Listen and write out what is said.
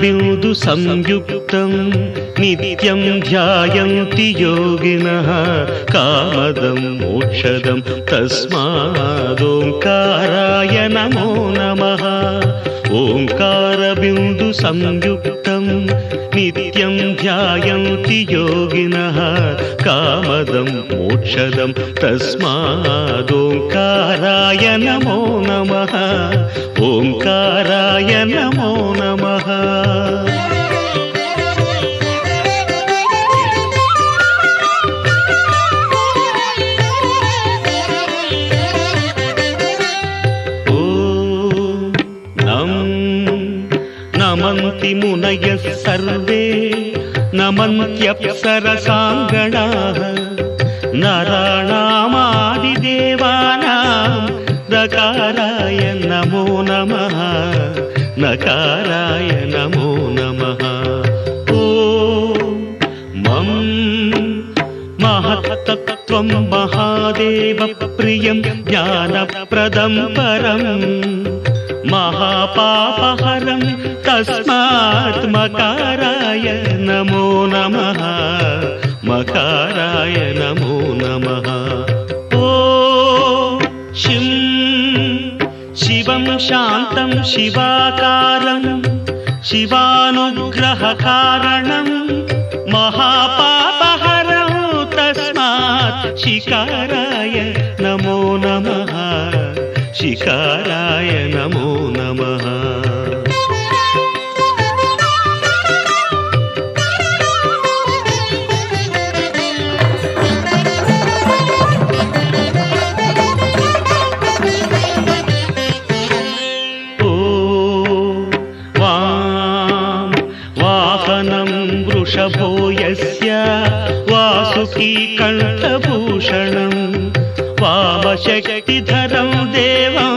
ओङ्कारबिन्दु संयुक्तं नित्यं ध्यायन्ति योगिनः कामदं मोक्षदं तस्मादोङ्काराय नमो नमः। ओङ्कारबिन्दु संयुक्तं नित्यं ध्यायन्ति योगिनः कामदं मोक्षदं तस्मादोङ्काराय नमो नमः। ओङ्काराय नमो नमः। नमन्ति मुनयः सर्वे नमन्त्यप्सरसाङ्गणाः नराणामादिदेवानां नकाराय नमो नमः। नकाराय नमो नमः। ॐ मं महत्तत्त्वं महादेवप्रियं ज्ञानप्रदं परम् महापापहरं तस्मात् मकाराय नमो नमः। मकाराय नमो नमः। ॐ शिवं शान्तं शिवाकारं शिवानुग्रहकारणं महापापहरं तस्मात् शिकाराय नमो नमः। शिकाराय नमो नमः। वाहनं वृषभो यस्य वासुकी कण्ठभूषणं वामशक्तिधरं देवं